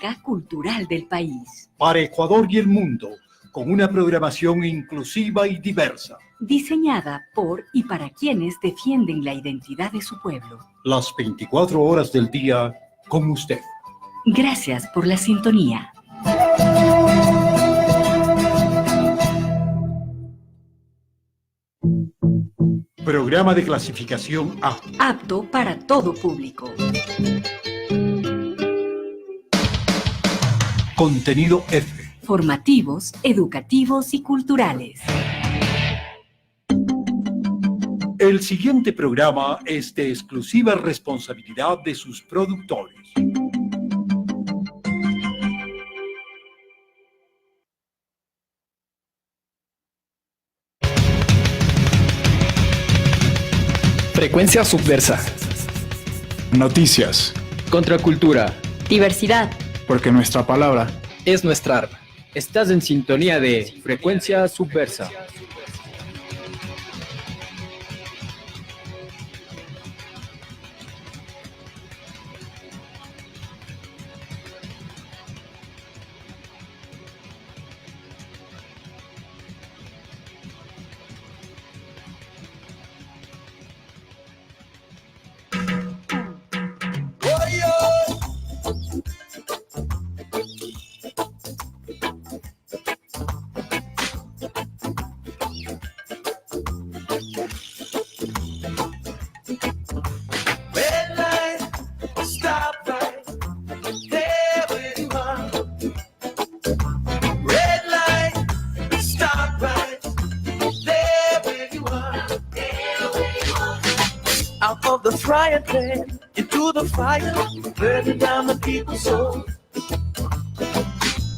marca cultural del país. Para Ecuador y el mundo, con una programación inclusiva y diversa. Diseñada por y para quienes defienden la identidad de su pueblo. Las 24 horas del día con usted. Gracias por la sintonía. Programa de clasificación A. Apto para todo público. Contenido F. Formativos, educativos y culturales. El siguiente programa es de exclusiva responsabilidad de sus productores. Frecuencia subversa. Noticias. Contracultura. Diversidad. Porque nuestra palabra es nuestra arma. Estás en sintonía de Frecuencia Subversa. Into the fire, burning down the people's soul.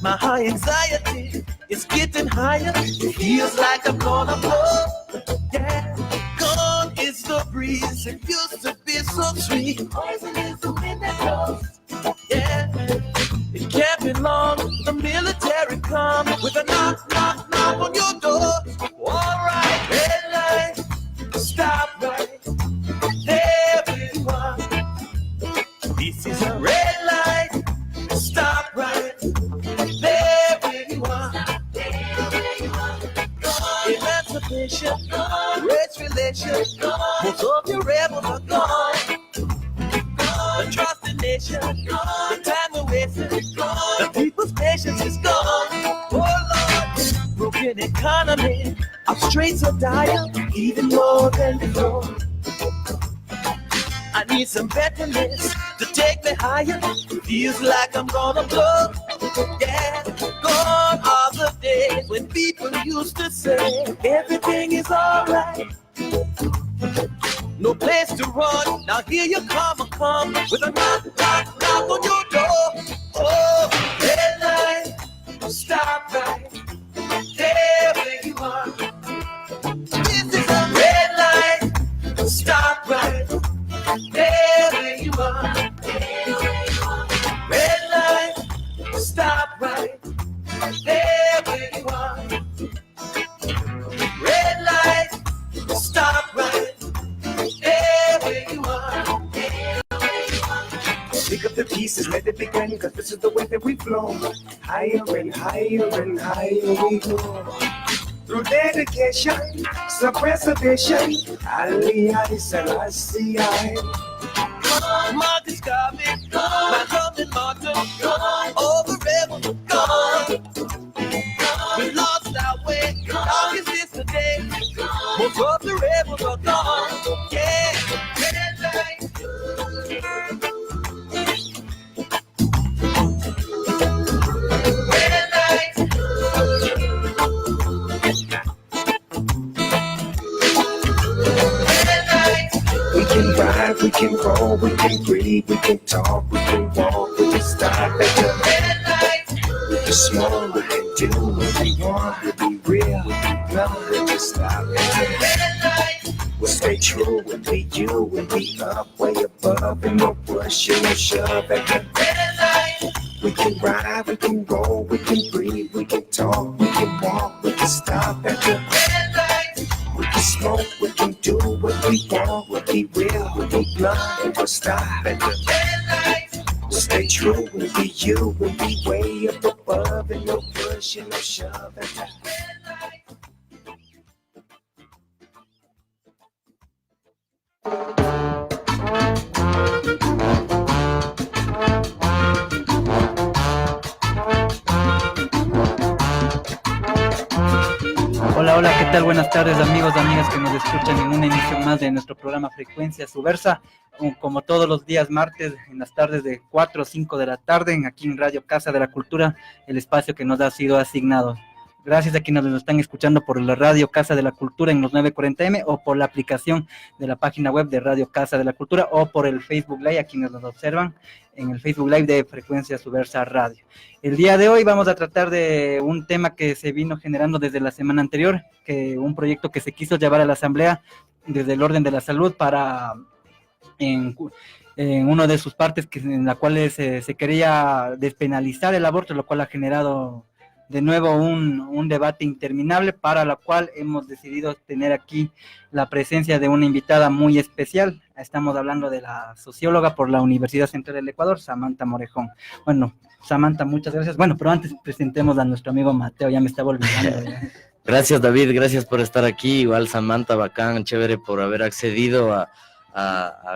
My high anxiety is getting higher. It feels like I'm gonna blow. Yeah, gone is the breeze. It used to be so sweet. Poison is the wind that blows. Yeah, it can't be long. The military come with a knock, knock, knock on your door. All right, red light, stop right there where you are. This is a red light. Stop right there where you are. Emancipation, race relations. Most of your rebels are gone. The trust in nation, the time we're wasting. The people's patience is gone. Oh Lord, broken economy. Our straits are dire, even more than before. I need some betterness to take me higher. Feels like I'm gonna blow. Yeah, gone are the days when people used to say everything is alright. No place to run. Now here you come with a knock, knock, knock on your door. Oh, red light, stop right there where you are. This is a red light, stop right there where you are. Red light, stop right there where you are. Red light, stop right there where you are. Pick up the pieces, let it begin, cause this is the way that we flow. Higher and higher and higher we go. Through dedication, self-preservation, Aliyah Selassie. Marcus Garvey, Malcolm and Martin, all the rebels are gone. We lost our way, darkest is the day. Most of the rebels are gone. Yeah, red light. Red light. We can ride, we can roll, we can breathe, we can talk, we can walk, we can stop at the red light. We can smoke, we can do what we want, we'll be real, we'll be blunt, we'll just stop at the red light. We'll stay true, we'll be you, we'll be up way above, and no push and no shove at the red light. We can ride, we can roll, we can breathe, we can talk, we can walk, we can stop at the red light. We can smoke, we can do what we want, we'll be real, we'll be blunt, and we'll stop at the red light. Stay true and be you and be way up above and no pushing, no shoving. Hola, hola, ¿qué tal? Buenas tardes, amigos, amigas que nos escuchan en una emisión más de nuestro programa Frecuencia Subversa, como todos los días martes, en las tardes de 4 o 5 de la tarde, aquí en Radio Casa de la Cultura, el espacio que nos ha sido asignado. Gracias a quienes nos están escuchando por la Radio Casa de la Cultura en los 940M o por la aplicación de la página web de Radio Casa de la Cultura o por el Facebook Live, a quienes nos observan en el Facebook Live de Frecuencia Subversa Radio. El día de hoy vamos a tratar de un tema que se vino generando desde la semana anterior, que un proyecto que se quiso llevar a la Asamblea desde el orden de la salud para en una de sus partes en la cual se quería despenalizar el aborto, lo cual ha generado de nuevo un debate interminable, para la cual hemos decidido tener aquí la presencia de una invitada muy especial. Estamos hablando de la socióloga por la Universidad Central del Ecuador, Samantha Morejón. Bueno, Samantha, muchas gracias. Bueno, pero antes presentemos a nuestro amigo Mateo, ya me estaba olvidando. Gracias, David, gracias por estar aquí. Igual Samantha, bacán, chévere por haber accedido a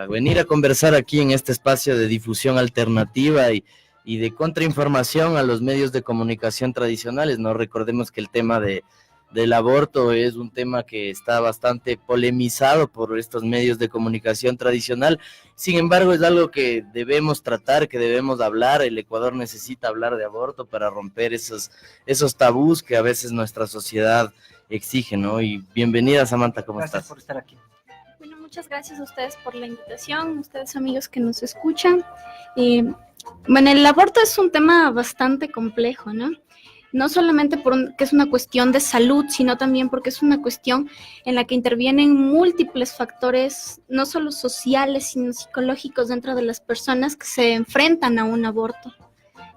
venir a conversar aquí en este espacio de difusión alternativa y de contrainformación a los medios de comunicación tradicionales, ¿no? Recordemos que el tema del aborto es un tema que está bastante polemizado por estos medios de comunicación tradicional. Sin embargo, es algo que debemos tratar, que debemos hablar. El Ecuador necesita hablar de aborto para romper esos tabús que a veces nuestra sociedad exige, ¿no? Y bienvenida, Samantha, ¿cómo estás? Gracias por estar aquí. Bueno, muchas gracias a ustedes por la invitación, ustedes amigos que nos escuchan. Bueno, el aborto es un tema bastante complejo, ¿no? No solamente porque es una cuestión de salud, sino también porque es una cuestión en la que intervienen múltiples factores, no solo sociales, sino psicológicos dentro de las personas que se enfrentan a un aborto.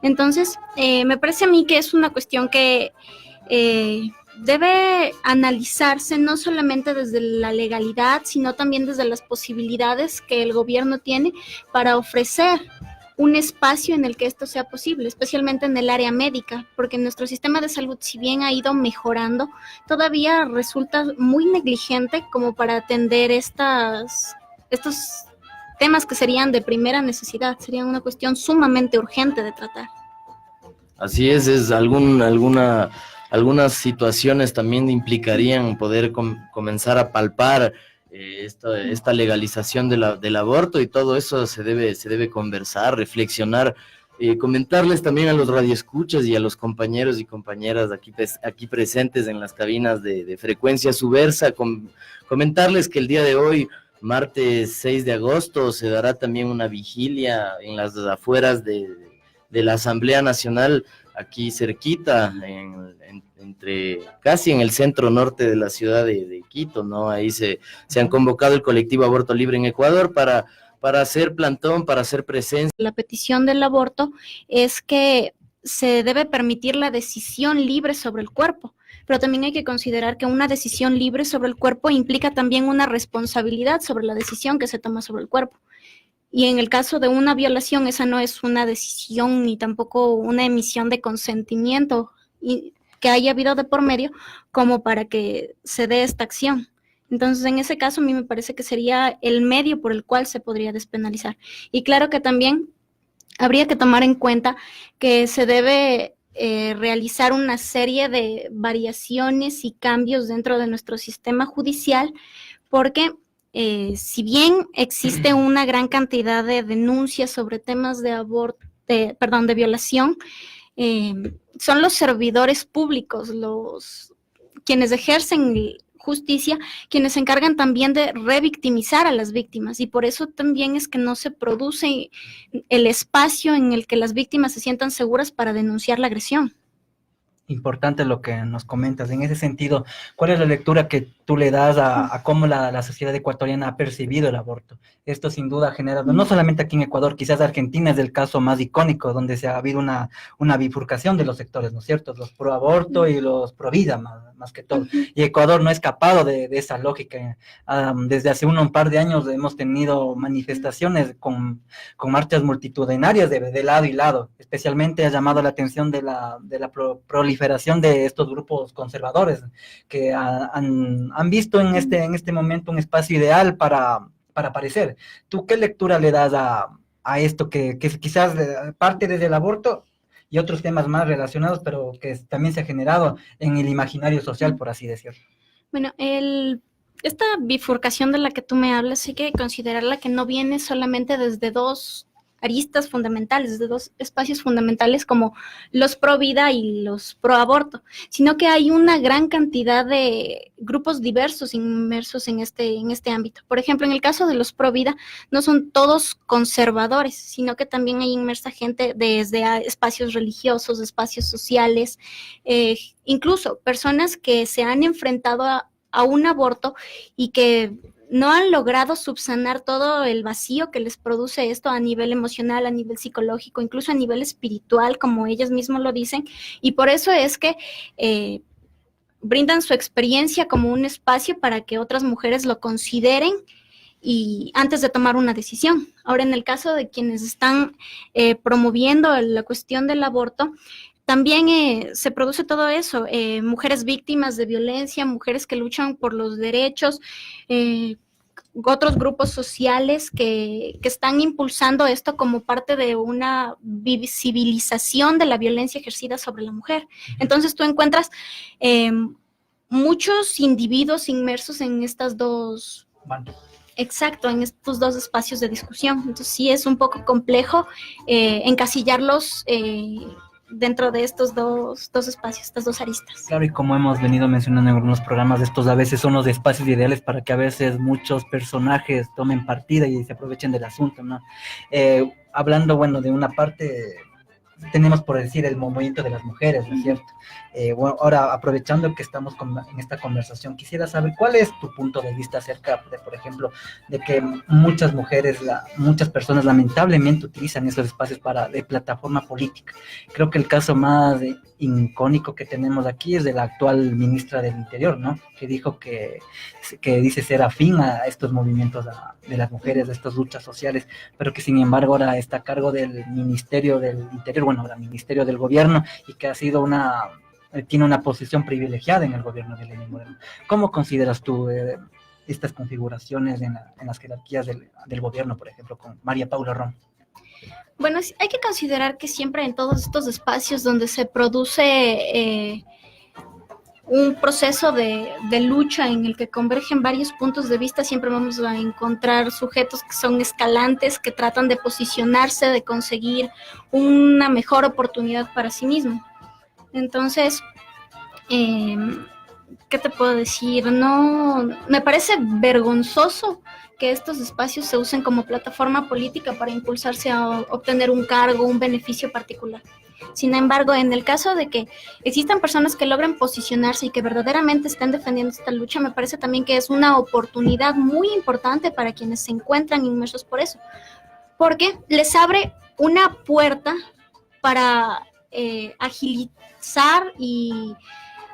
Entonces, me parece a mí que es una cuestión que debe analizarse no solamente desde la legalidad, sino también desde las posibilidades que el gobierno tiene para ofrecer un espacio en el que esto sea posible, especialmente en el área médica, porque nuestro sistema de salud, si bien ha ido mejorando, todavía resulta muy negligente como para atender estos temas que serían de primera necesidad, serían una cuestión sumamente urgente de tratar. Así es algunas situaciones también implicarían poder comenzar a palpar esta legalización del aborto, y todo eso se debe conversar, reflexionar, comentarles también a los radioescuchas y a los compañeros y compañeras aquí presentes en las cabinas de Frecuencia Subversa, comentarles que el día de hoy, martes 6 de agosto, se dará también una vigilia en las afueras de la Asamblea Nacional, aquí cerquita, casi en el centro norte de la ciudad de Quito, ¿no? Ahí se han convocado el colectivo Aborto Libre en Ecuador para hacer plantón, para hacer presencia. La petición del aborto es que se debe permitir la decisión libre sobre el cuerpo, pero también hay que considerar que una decisión libre sobre el cuerpo implica también una responsabilidad sobre la decisión que se toma sobre el cuerpo. Y en el caso de una violación, esa no es una decisión ni tampoco una emisión de consentimiento que haya habido de por medio como para que se dé esta acción. Entonces, en ese caso, a mí me parece que sería el medio por el cual se podría despenalizar. Y claro que también habría que tomar en cuenta que se debe realizar una serie de variaciones y cambios dentro de nuestro sistema judicial, porque si bien existe una gran cantidad de denuncias sobre temas de de violación, son los servidores públicos, quienes ejercen justicia, quienes se encargan también de revictimizar a las víctimas, y por eso también es que no se produce el espacio en el que las víctimas se sientan seguras para denunciar la agresión. Importante lo que nos comentas. En ese sentido, ¿cuál es la lectura que tú le das a cómo la sociedad ecuatoriana ha percibido el aborto? Esto sin duda ha generado, no solamente aquí en Ecuador, quizás Argentina es el caso más icónico, donde se ha habido una bifurcación de los sectores, ¿no es cierto? Los pro aborto y los pro vida, más que todo. Y Ecuador no ha escapado de esa lógica. Desde hace un par de años hemos tenido manifestaciones con marchas multitudinarias de lado y lado. Especialmente ha llamado la atención de la proliferación de estos grupos conservadores que han visto en este momento un espacio ideal para aparecer. ¿Tú qué lectura le das a esto que quizás parte desde el aborto y otros temas más relacionados, pero que también se ha generado en el imaginario social, por así decirlo? Bueno, esta bifurcación de la que tú me hablas, hay que considerarla que no viene solamente desde dos aristas fundamentales, desde dos espacios fundamentales como los pro vida y los pro aborto, sino que hay una gran cantidad de grupos diversos inmersos en este ámbito. Por ejemplo, en el caso de los pro vida, no son todos conservadores, sino que también hay inmersa gente desde espacios religiosos, espacios sociales, incluso personas que se han enfrentado a un aborto y que no han logrado subsanar todo el vacío que les produce esto a nivel emocional, a nivel psicológico, incluso a nivel espiritual, como ellas mismas lo dicen, y por eso es que brindan su experiencia como un espacio para que otras mujeres lo consideren y antes de tomar una decisión. Ahora, en el caso de quienes están promoviendo la cuestión del aborto, también se produce todo eso, mujeres víctimas de violencia, mujeres que luchan por los derechos, otros grupos sociales que están impulsando esto como parte de una visibilización de la violencia ejercida sobre la mujer. Entonces tú encuentras muchos individuos inmersos en estas dos... Exacto, en estos dos espacios de discusión. Entonces sí es un poco complejo encasillarlos dentro de estos dos espacios, estas dos aristas. Claro, y como hemos venido mencionando en algunos programas, estos a veces son los espacios ideales para que a veces muchos personajes tomen partida y se aprovechen del asunto, ¿no? Hablando, bueno, de una parte, tenemos por decir el movimiento de las mujeres, ¿no es cierto? Bueno, ahora, aprovechando que estamos en esta conversación, quisiera saber cuál es tu punto de vista acerca de, por ejemplo, de que muchas mujeres, muchas personas lamentablemente utilizan esos espacios de plataforma política. Creo que el caso más icónico que tenemos aquí es de la actual ministra del Interior, ¿no? Que dijo que dice ser afín a estos movimientos de las mujeres, de estas luchas sociales, pero que sin embargo ahora está a cargo del Ministerio del Interior, bueno, del Ministerio del Gobierno, y que ha sido tiene una posición privilegiada en el gobierno de Lenín Moreno. ¿Cómo consideras tú estas configuraciones en las jerarquías del gobierno, por ejemplo, con María Paula Rom? Bueno, hay que considerar que siempre en todos estos espacios donde se produce un proceso de lucha en el que convergen varios puntos de vista, siempre vamos a encontrar sujetos que son escalantes, que tratan de posicionarse, de conseguir una mejor oportunidad para sí mismos. Entonces, ¿qué te puedo decir? No, me parece vergonzoso que estos espacios se usen como plataforma política para impulsarse a obtener un cargo, un beneficio particular. Sin embargo, en el caso de que existan personas que logren posicionarse y que verdaderamente estén defendiendo esta lucha, me parece también que es una oportunidad muy importante para quienes se encuentran inmersos por eso, porque les abre una puerta para agilizar y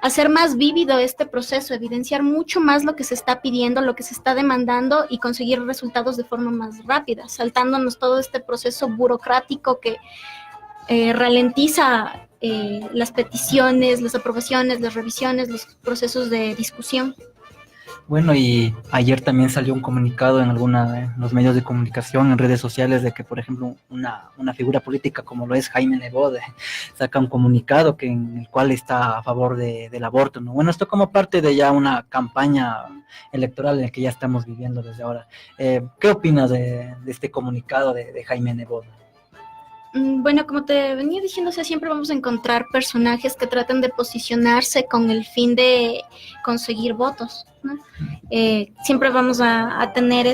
hacer más vívido este proceso, evidenciar mucho más lo que se está pidiendo, lo que se está demandando y conseguir resultados de forma más rápida, saltándonos todo este proceso burocrático que ralentiza las peticiones, las aprobaciones, las revisiones, los procesos de discusión. Bueno, y ayer también salió un comunicado en los medios de comunicación, en redes sociales, de que, por ejemplo, una figura política como lo es Jaime Nebot saca un comunicado en el cual está a favor del aborto, ¿no? Bueno, esto como parte de ya una campaña electoral en la que ya estamos viviendo desde ahora. ¿Qué opinas de este comunicado de Jaime Nebot? Bueno, como te venía diciendo, o sea, siempre vamos a encontrar personajes que tratan de posicionarse con el fin de conseguir votos, ¿no? Siempre vamos a tener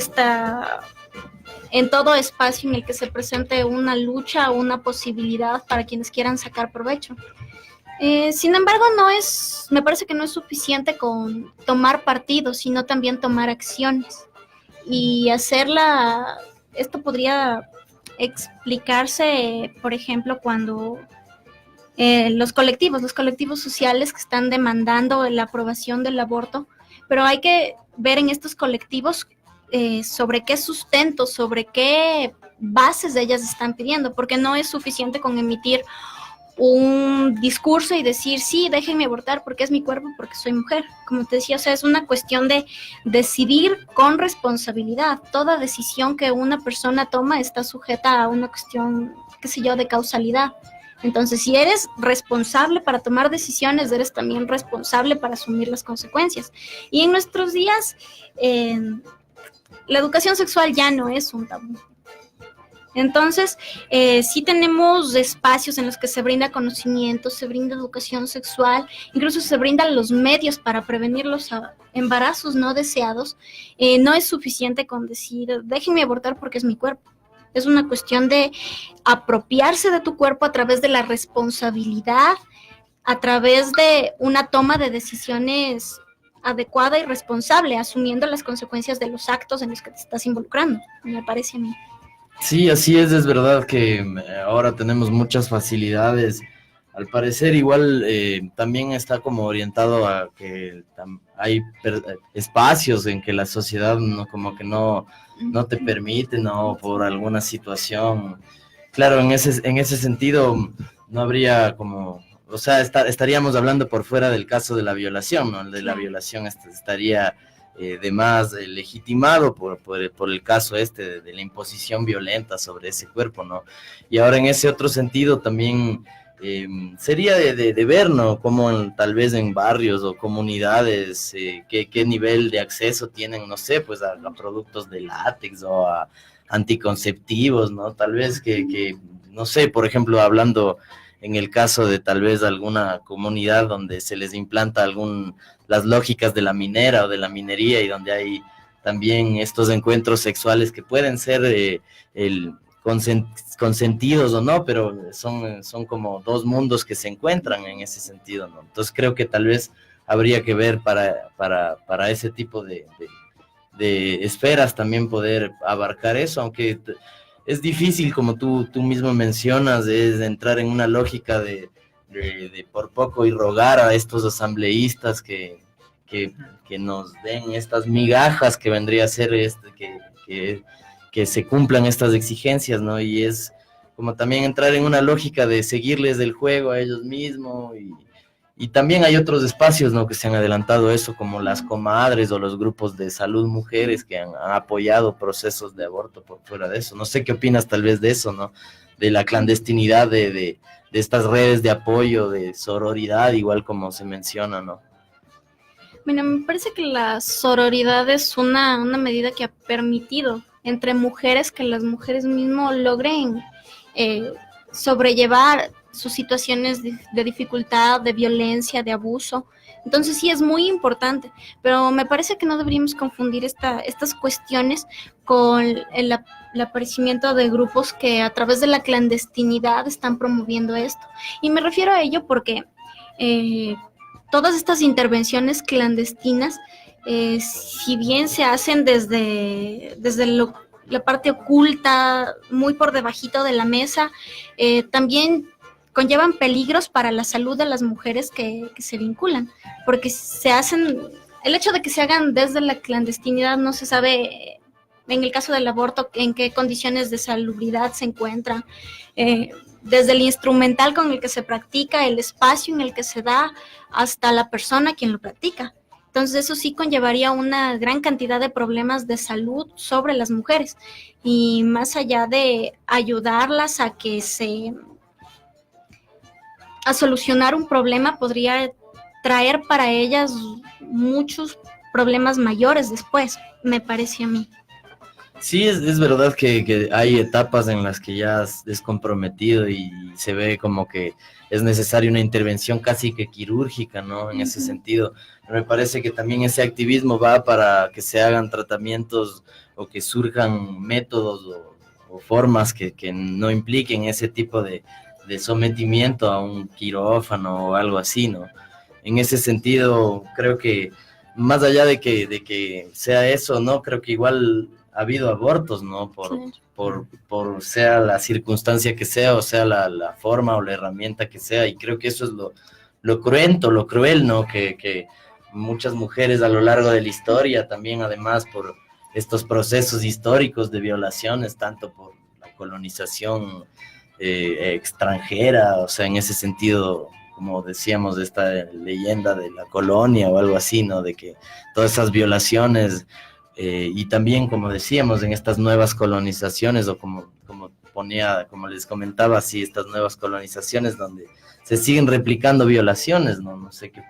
en todo espacio en el que se presente una lucha o una posibilidad para quienes quieran sacar provecho. Sin embargo, me parece que no es suficiente con tomar partido, sino también tomar acciones. Y esto podría explicarse, por ejemplo, cuando los colectivos sociales que están demandando la aprobación del aborto, pero hay que ver en estos colectivos sobre qué sustento, sobre qué bases de ellas están pidiendo, porque no es suficiente con emitir un discurso y decir, sí, déjenme abortar porque es mi cuerpo, porque soy mujer. Como te decía, o sea, es una cuestión de decidir con responsabilidad. Toda decisión que una persona toma está sujeta a una cuestión, qué sé yo, de causalidad. Entonces, si eres responsable para tomar decisiones, eres también responsable para asumir las consecuencias. Y en nuestros días, la educación sexual ya no es un tabú. Entonces, sí tenemos espacios en los que se brinda conocimiento, se brinda educación sexual, incluso se brindan los medios para prevenir los embarazos no deseados. No es suficiente con decir, déjenme abortar porque es mi cuerpo. Es una cuestión de apropiarse de tu cuerpo a través de la responsabilidad, a través de una toma de decisiones adecuada y responsable, asumiendo las consecuencias de los actos en los que te estás involucrando, me parece a mí. Sí, así es verdad que ahora tenemos muchas facilidades. Al parecer igual también está como orientado a que hay espacios en que la sociedad como que no te permite, ¿no? Por alguna situación. Claro, en ese sentido no habría como, o sea, estaríamos hablando por fuera del caso de la violación, ¿no? El de la violación estaría de más legitimado por el caso de la imposición violenta sobre ese cuerpo, ¿no? Y ahora en ese otro sentido también sería de ver, ¿no? Como tal vez en barrios o comunidades, qué nivel de acceso tienen, no sé, pues a productos de látex o a anticonceptivos, ¿no? Tal vez que no sé, por ejemplo, hablando en el caso de tal vez alguna comunidad donde se les implanta las lógicas de la minera o de la minería y donde hay también estos encuentros sexuales que pueden ser consentidos o no, pero son como dos mundos que se encuentran en ese sentido, ¿no? Entonces creo que tal vez habría que ver para ese tipo de esferas también poder abarcar eso, aunque es difícil, como tú mismo mencionas, es entrar en una lógica de por poco y rogar a estos asambleístas que nos den estas migajas que vendría a ser que se cumplan estas exigencias, ¿no? Y es como también entrar en una lógica de seguirles el juego a ellos mismos y también hay otros espacios, ¿no? Que se han adelantado eso, como las comadres o los grupos de salud mujeres que han apoyado procesos de aborto por fuera de eso. No sé qué opinas tal vez de eso, ¿no? De la clandestinidad de estas redes de apoyo, de sororidad, igual como se menciona, ¿no? Bueno, me parece que la sororidad es una medida que ha permitido entre mujeres que las mujeres mismas logren sobrellevar sus situaciones de dificultad, de violencia, de abuso. Entonces sí es muy importante, pero me parece que no deberíamos confundir estas cuestiones con el aparecimiento de grupos que a través de la clandestinidad están promoviendo esto. Y me refiero a ello porque todas estas intervenciones clandestinas, si bien se hacen desde la parte oculta, muy por debajito de la mesa, también conllevan peligros para la salud de las mujeres que se vinculan, porque el hecho de que se hagan desde la clandestinidad no se sabe, en el caso del aborto, en qué condiciones de salubridad se encuentran, desde el instrumental con el que se practica, el espacio en el que se da, hasta la persona quien lo practica. Entonces eso sí conllevaría una gran cantidad de problemas de salud sobre las mujeres, y más allá de ayudarlas a solucionar un problema, podría traer para ellas muchos problemas mayores después, me parece a mí. Sí, es verdad que hay etapas en las que ya es comprometido y se ve como que es necesaria una intervención casi que quirúrgica, ¿no? En ese sentido. Pero me parece que también ese activismo va para que se hagan tratamientos o que surjan métodos o formas que no impliquen ese tipo de de sometimiento a un quirófano o algo así, ¿no? En ese sentido, creo que más allá de que sea eso, ¿no? Creo que igual ha habido abortos, ¿no? Por sea la circunstancia que sea, o sea la forma o la herramienta que sea, y creo que eso es lo cruento, lo cruel, ¿no? Que muchas mujeres a lo largo de la historia, también además por estos procesos históricos de violaciones, tanto por la colonización extranjera, o sea, en ese sentido, como decíamos, de esta leyenda de la colonia o algo así, ¿no? De que todas esas violaciones, y también, como decíamos, en estas nuevas colonizaciones, o como les comentaba, así, estas nuevas colonizaciones donde se siguen replicando violaciones, ¿no? No sé qué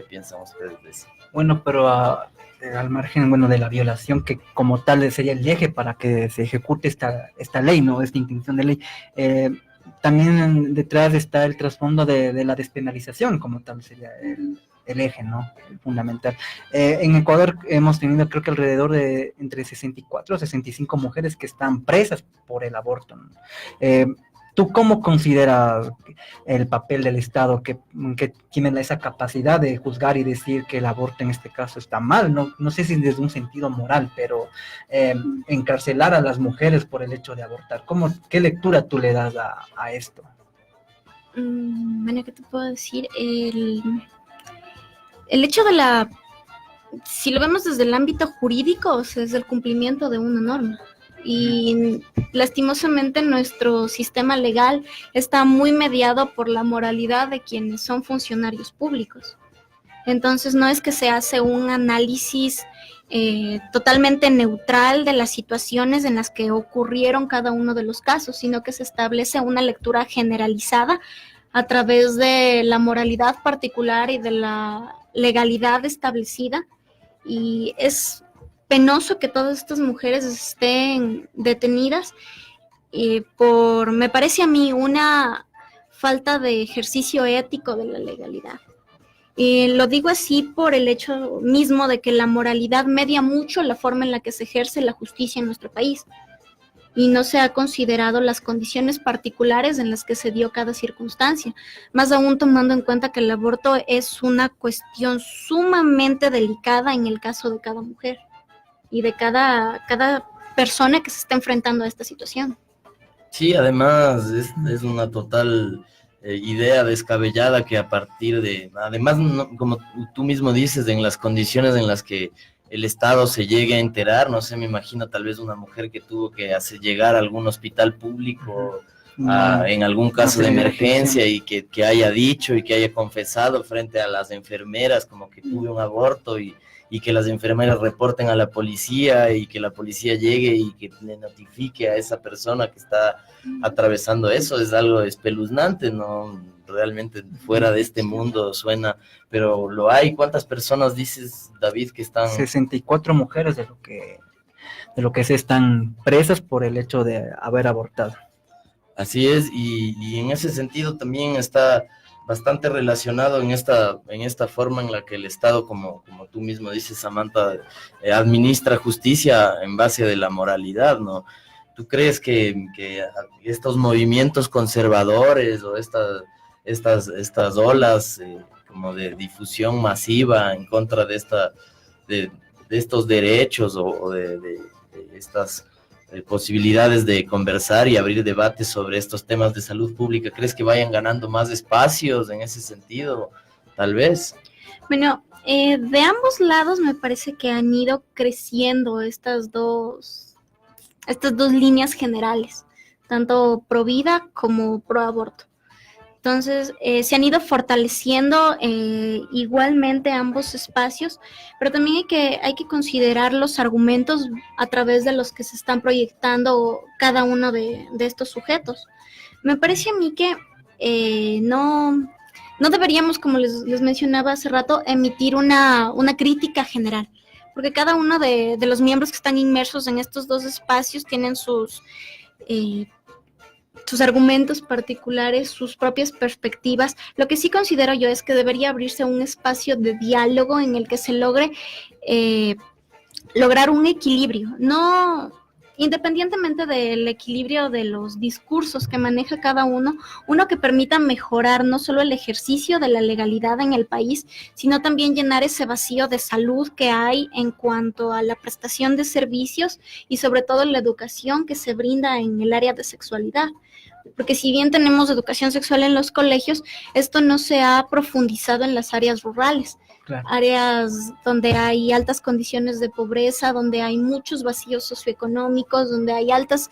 piensan ustedes de eso. Bueno, pero al margen, bueno, de la violación, que como tal sería el eje para que se ejecute esta ley, ¿no? Esta intención de ley. También detrás está el trasfondo de la despenalización, como tal sería el eje, ¿no? El fundamental. En Ecuador hemos tenido, creo que alrededor de entre 64 o 65 mujeres que están presas por el aborto, ¿no? ¿Tú cómo consideras el papel del Estado que tiene esa capacidad de juzgar y decir que el aborto en este caso está mal? No sé si desde un sentido moral, pero encarcelar a las mujeres por el hecho de abortar. ¿Qué lectura tú le das a esto? Bueno, ¿qué te puedo decir? El hecho si lo vemos desde el ámbito jurídico, o sea, es el cumplimiento de una norma. Y lastimosamente nuestro sistema legal está muy mediado por la moralidad de quienes son funcionarios públicos. Entonces no es que se hace un análisis totalmente neutral de las situaciones en las que ocurrieron cada uno de los casos, sino que se establece una lectura generalizada a través de la moralidad particular y de la legalidad establecida, y es penoso que todas estas mujeres estén detenidas me parece a mí, una falta de ejercicio ético de la legalidad. Lo digo así por el hecho mismo de que la moralidad media mucho la forma en la que se ejerce la justicia en nuestro país, y no se ha considerado las condiciones particulares en las que se dio cada circunstancia, más aún tomando en cuenta que el aborto es una cuestión sumamente delicada en el caso de cada mujer y de cada persona que se está enfrentando a esta situación. Sí, además es una total idea descabellada que a partir de, además, como tú mismo dices, en las condiciones en las que el Estado se llegue a enterar, no sé, me imagino tal vez una mujer que tuvo que hacer llegar a algún hospital público en algún caso de emergencia y que haya dicho y que haya confesado frente a las enfermeras como que tuve un aborto y que las enfermeras reporten a la policía y que la policía llegue y que le notifique a esa persona que está atravesando eso, es algo espeluznante, ¿no? Realmente fuera de este mundo suena, pero lo hay. ¿Cuántas personas dices, David, que están? 64 mujeres de lo que se están presas por el hecho de haber abortado. Así es, y en ese sentido también está bastante relacionado en esta forma en la que el Estado, como tú mismo dices, Samantha, administra justicia en base de la moralidad, ¿no? ¿Tú crees que estos movimientos conservadores o estas olas como de difusión masiva en contra de estos derechos o de estas posibilidades de conversar y abrir debates sobre estos temas de salud pública, ¿crees que vayan ganando más espacios en ese sentido? Tal vez. Bueno, de ambos lados me parece que han ido creciendo estas dos líneas generales, tanto pro vida como pro aborto. Entonces, se han ido fortaleciendo igualmente ambos espacios, pero también hay que considerar los argumentos a través de los que se están proyectando cada uno de estos sujetos. Me parece a mí que no deberíamos, como les mencionaba hace rato, emitir una crítica general, porque cada uno de los miembros que están inmersos en estos dos espacios tienen sus argumentos particulares, sus propias perspectivas. Lo que sí considero yo es que debería abrirse un espacio de diálogo en el que se logre lograr un equilibrio. No independientemente del equilibrio de los discursos que maneja cada uno que permita mejorar no solo el ejercicio de la legalidad en el país, sino también llenar ese vacío de salud que hay en cuanto a la prestación de servicios y sobre todo la educación que se brinda en el área de sexualidad. Porque si bien tenemos educación sexual en los colegios, esto no se ha profundizado en las áreas rurales. Claro. Áreas donde hay altas condiciones de pobreza, donde hay muchos vacíos socioeconómicos, donde hay altas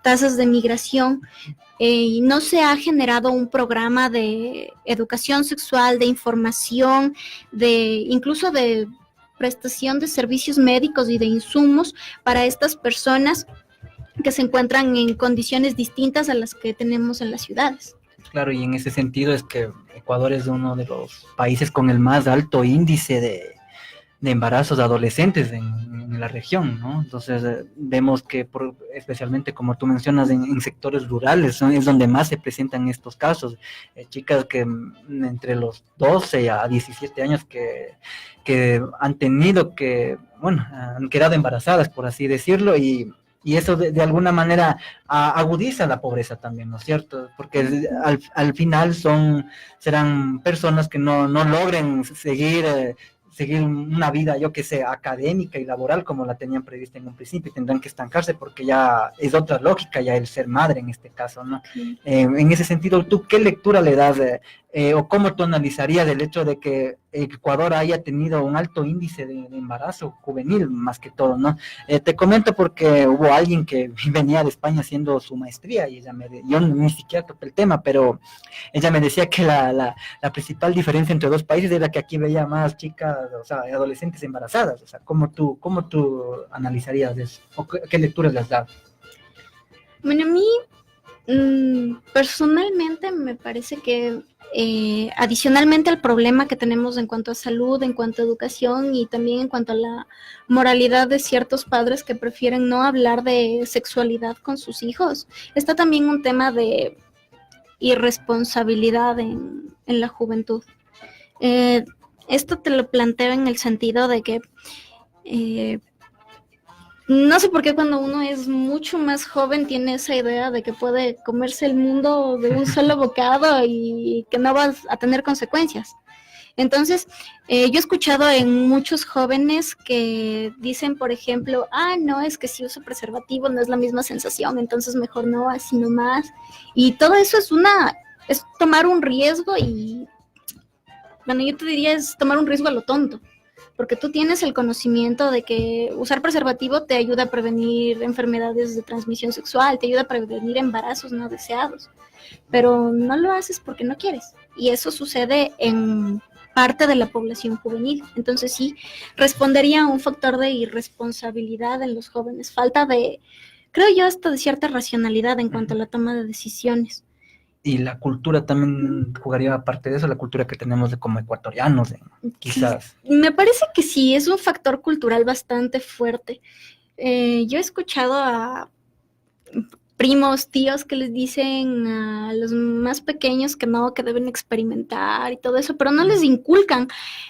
tasas de migración, y no se ha generado un programa de educación sexual, de información, incluso de prestación de servicios médicos y de insumos para estas personas que se encuentran en condiciones distintas a las que tenemos en las ciudades. Claro, y en ese sentido es que Ecuador es uno de los países con el más alto índice de embarazos de adolescentes en la región, ¿no? Entonces vemos que especialmente como tú mencionas en sectores rurales es donde más se presentan estos casos, chicas que entre los 12 a 17 años que han tenido han quedado embarazadas, por así decirlo, y eso de alguna manera agudiza la pobreza también, ¿no es cierto? Porque al final serán personas que no logren seguir una vida, yo que sé, académica y laboral como la tenían prevista en un principio, y tendrán que estancarse porque ya es otra lógica, ya el ser madre en este caso, ¿no? Sí. En ese sentido, ¿tú qué lectura le das o cómo tú analizarías el hecho de que Ecuador haya tenido un alto índice de embarazo juvenil más que todo, ¿no? Te comento porque hubo alguien que venía de España haciendo su maestría y yo ni siquiera topé el tema, pero ella me decía que la principal diferencia entre dos países era que aquí veía más chicas, o sea, adolescentes embarazadas. O sea, ¿cómo tú analizarías eso? ¿O qué lecturas les das? Bueno, a mí personalmente me parece que adicionalmente al problema que tenemos en cuanto a salud, en cuanto a educación y también en cuanto a la moralidad de ciertos padres que prefieren no hablar de sexualidad con sus hijos, está también un tema de irresponsabilidad en la juventud. Esto te lo planteo en el sentido de que no sé por qué cuando uno es mucho más joven tiene esa idea de que puede comerse el mundo de un solo bocado y que no va a tener consecuencias. Entonces, yo he escuchado en muchos jóvenes que dicen, por ejemplo, no, es que si uso preservativo no es la misma sensación, entonces mejor no, así nomás. Y todo eso es tomar un riesgo y, bueno, yo te diría es tomar un riesgo a lo tonto. Porque tú tienes el conocimiento de que usar preservativo te ayuda a prevenir enfermedades de transmisión sexual, te ayuda a prevenir embarazos no deseados, pero no lo haces porque no quieres. Y eso sucede en parte de la población juvenil. Entonces sí, respondería a un factor de irresponsabilidad en los jóvenes, falta de, creo yo, hasta de cierta racionalidad en cuanto a la toma de decisiones. Y la cultura también jugaría parte de eso, la cultura que tenemos como ecuatorianos, quizás. Me parece que sí, es un factor cultural bastante fuerte. Yo he escuchado a primos, tíos que les dicen a los más pequeños que no, que deben experimentar y todo eso, pero no les inculcan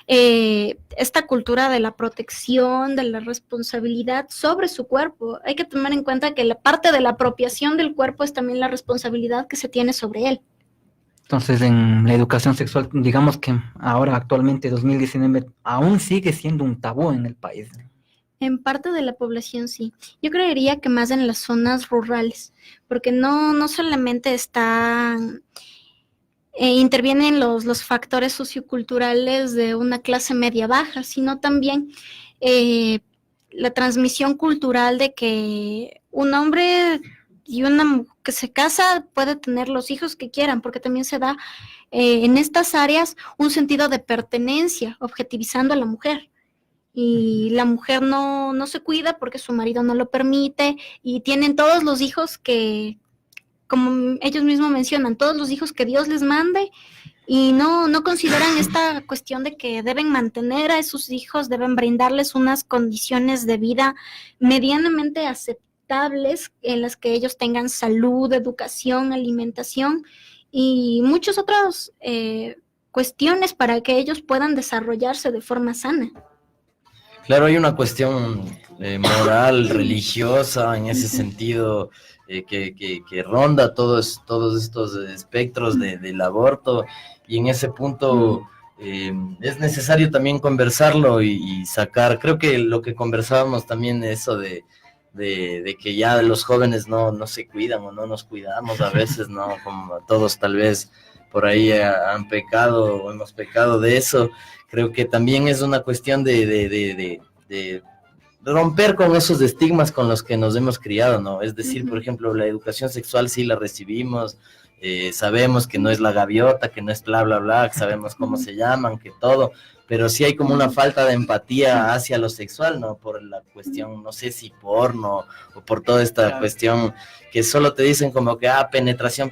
esta cultura de la protección, de la responsabilidad sobre su cuerpo. Hay que tomar en cuenta que la parte de la apropiación del cuerpo es también la responsabilidad que se tiene sobre él. Entonces, en la educación sexual, digamos que ahora, actualmente, 2019, aún sigue siendo un tabú en el país. En parte de la población sí. Yo creería que más en las zonas rurales, porque no solamente intervienen los factores socioculturales de una clase media baja, sino también la transmisión cultural de que un hombre y una mujer que se casa puede tener los hijos que quieran, porque también se da en estas áreas un sentido de pertenencia, objetivizando a la mujer. Y la mujer no se cuida porque su marido no lo permite y tienen todos los hijos que, como ellos mismos mencionan, todos los hijos que Dios les mande y no consideran esta cuestión de que deben mantener a esos hijos, deben brindarles unas condiciones de vida medianamente aceptables en las que ellos tengan salud, educación, alimentación y muchas otras cuestiones para que ellos puedan desarrollarse de forma sana. Claro, hay una cuestión moral, religiosa, en ese sentido, que ronda todos estos espectros del aborto, y en ese punto es necesario también conversarlo y sacar, creo que lo que conversábamos también, eso de que ya los jóvenes no se cuidan o no nos cuidamos a veces, ¿no? Como todos tal vez por ahí han pecado o hemos pecado de eso. Creo que también es una cuestión de romper con esos estigmas con los que nos hemos criado, ¿no? Es decir, por ejemplo, la educación sexual sí la recibimos, sabemos que no es la gaviota, que no es bla, bla, bla, que sabemos cómo se llaman, que todo, pero sí hay como una falta de empatía hacia lo sexual, ¿no? Por la cuestión, no sé si porno o por toda esta cuestión que solo te dicen como que, penetración,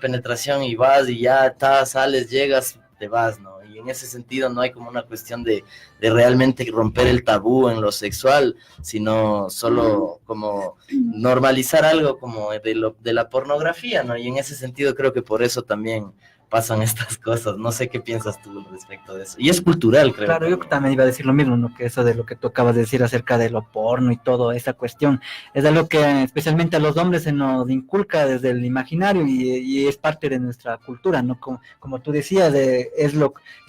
y vas y ya estás, sales, llegas, te vas, ¿no? Y en ese sentido no hay como una cuestión de realmente romper el tabú en lo sexual, sino solo como normalizar algo como de la pornografía, ¿no? Y en ese sentido creo que por eso también pasan estas cosas. No sé qué piensas tú respecto de eso. Y es cultural, creo. Claro, yo también iba a decir lo mismo, ¿no? Que eso de lo que tú acabas de decir acerca de lo porno y toda esa cuestión, es algo que especialmente a los hombres se nos inculca desde el imaginario y es parte de nuestra cultura, ¿no? Como tú decías, es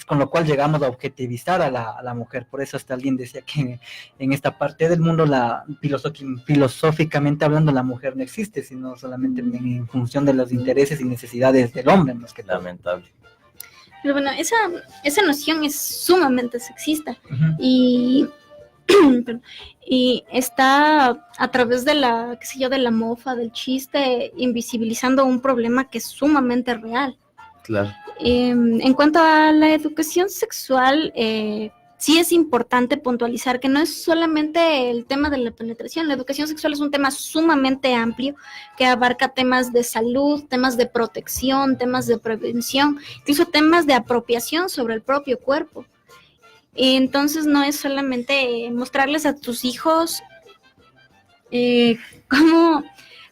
con lo cual llegamos a objetivizar a la mujer. Por eso hasta alguien decía que en esta parte del mundo, filosóficamente hablando, la mujer no existe, sino solamente en función de los intereses y necesidades del hombre, más que todo. Lamentable. Pero bueno, esa noción es sumamente sexista. Uh-huh. Y está a través de de la mofa, del chiste, invisibilizando un problema que es sumamente real. Claro. En cuanto a la educación sexual, sí es importante puntualizar que no es solamente el tema de la penetración. La educación sexual es un tema sumamente amplio que abarca temas de salud, temas de protección, temas de prevención, incluso temas de apropiación sobre el propio cuerpo. Entonces no es solamente mostrarles a tus hijos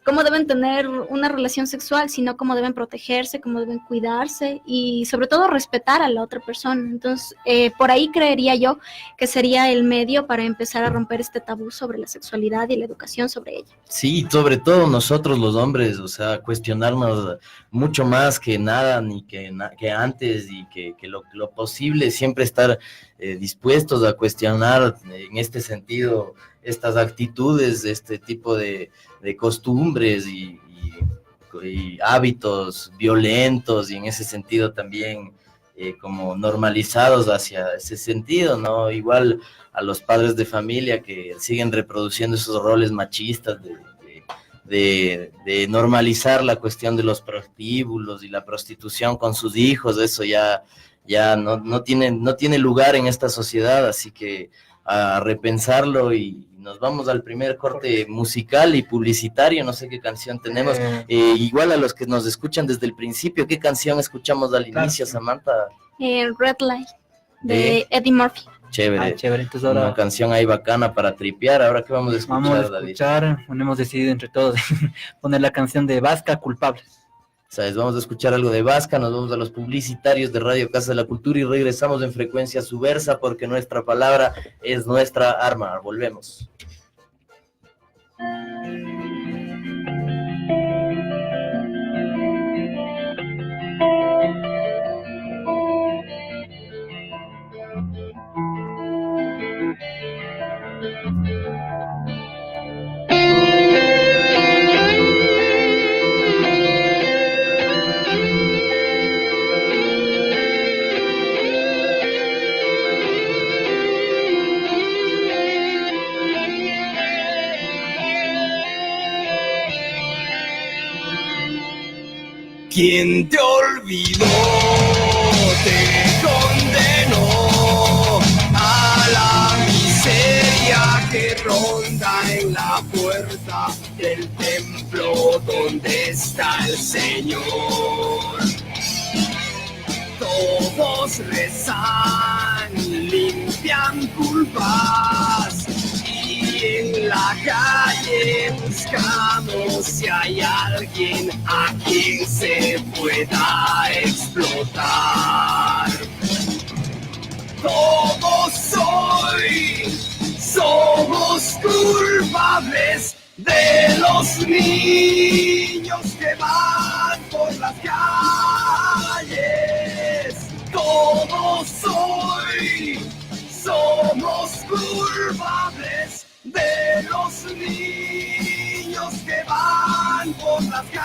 cómo deben tener una relación sexual, sino cómo deben protegerse, cómo deben cuidarse y sobre todo respetar a la otra persona. Entonces, por ahí creería yo que sería el medio para empezar a romper este tabú sobre la sexualidad y la educación sobre ella. Sí, sobre todo nosotros los hombres, o sea, cuestionarnos mucho más que nada, ni que antes, y que lo posible, siempre estar dispuestos a cuestionar en este sentido estas actitudes, este tipo de costumbres y hábitos violentos, y en ese sentido también como normalizados hacia ese sentido, ¿no? Igual a los padres de familia que siguen reproduciendo esos roles machistas de normalizar la cuestión de los prostíbulos y la prostitución con sus hijos. Eso ya no tiene lugar en esta sociedad, así que a repensarlo. Y nos vamos al primer corte musical y publicitario. No sé qué canción tenemos. Igual a los que nos escuchan desde el principio, ¿qué canción escuchamos al inicio, Samantha? Red Light, de Eddie Murphy. Chévere. Chévere. Entonces ahora una canción ahí bacana para tripear. Ahora, ¿qué vamos a escuchar, David? Hemos decidido entre todos poner la canción de Vasca, Culpable. ¿Sabes? Vamos a escuchar algo de Vasca, nos vamos a los publicitarios de Radio Casa de la Cultura y regresamos en Frecuencia Subversa, porque nuestra palabra es nuestra arma. Volvemos. Quien te olvidó, te condenó a la miseria que ronda en la puerta del templo donde está el Señor. Todos rezan, limpian culpas, y en la calle buscamos si hay alguien a quien se pueda explotar. Todos soy culpables de los niños que van por las calles. Todos hoy somos culpables de los niños que van por las calles.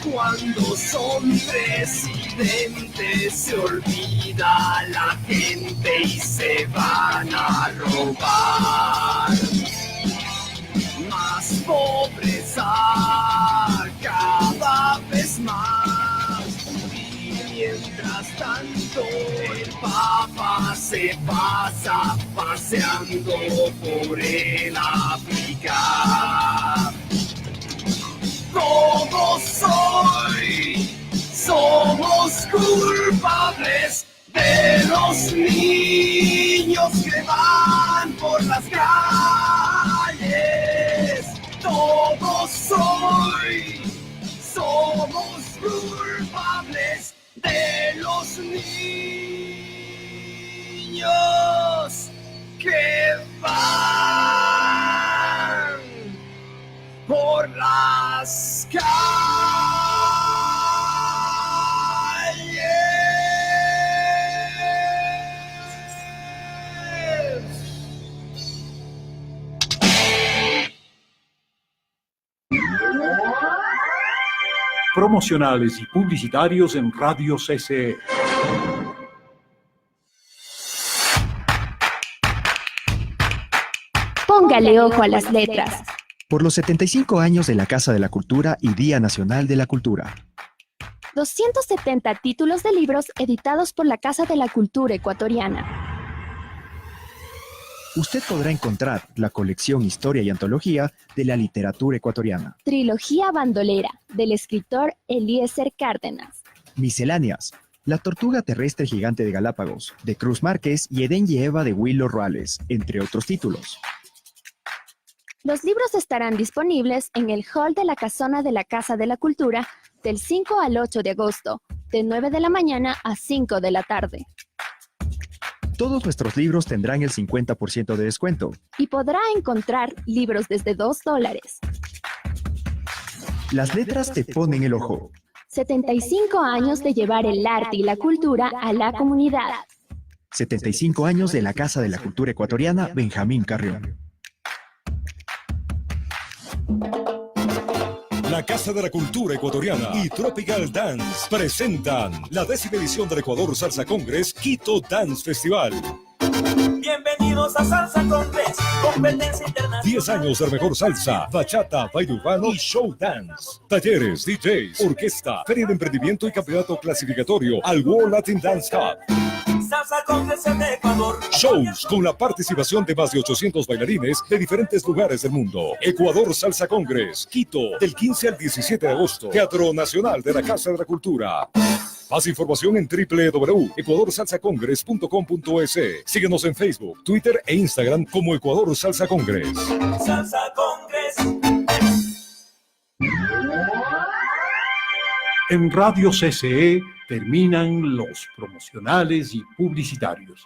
Cuando son presidentes se olvida la gente y se van a robar. Más pobreza cada vez más. Y mientras tanto el Papa se pasa paseando por el África. Todos hoy somos culpables de los niños que van por las calles. Todos hoy somos culpables de los niños que van por las calles. Promocionales y publicitarios en Radio CCE. Póngale ojo a las letras. Por los 75 años de la Casa de la Cultura y Día Nacional de la Cultura. 270 títulos de libros editados por la Casa de la Cultura ecuatoriana. Usted podrá encontrar la colección Historia y Antología de la literatura ecuatoriana. Trilogía bandolera, del escritor Eliezer Cárdenas. Misceláneas, La tortuga terrestre gigante de Galápagos, de Cruz Márquez y Edén y Eva de Willo Roales, entre otros títulos. Los libros estarán disponibles en el hall de la casona de la Casa de la Cultura del 5 al 8 de agosto, de 9 de la mañana a 5 de la tarde. Todos nuestros libros tendrán el 50% de descuento. Y podrá encontrar libros desde $2. Las letras te ponen el ojo. 75 años de llevar el arte y la cultura a la comunidad. 75 años de la Casa de la Cultura ecuatoriana Benjamín Carrión. La Casa de la Cultura Ecuatoriana y Tropical Dance presentan la 10ª edición del Ecuador Salsa Congress Quito Dance Festival. Bienvenidos a Salsa Congress, competencia internacional. 10 años de mejor salsa, bachata, baile urbano y show dance. Talleres, DJs, orquesta, feria de emprendimiento y campeonato clasificatorio al World Latin Dance Cup. Salsa Congress en Ecuador. Shows con la participación de más de 800 bailarines de diferentes lugares del mundo. Ecuador Salsa Congress, Quito, del 15 al 17 de agosto. Teatro Nacional de la Casa de la Cultura. Más información en www.ecuadorsalsacongress.com.es. Síguenos en Facebook, Twitter e Instagram como Ecuador Salsa Congress. Salsa Congress. En Radio CCE terminan los promocionales y publicitarios.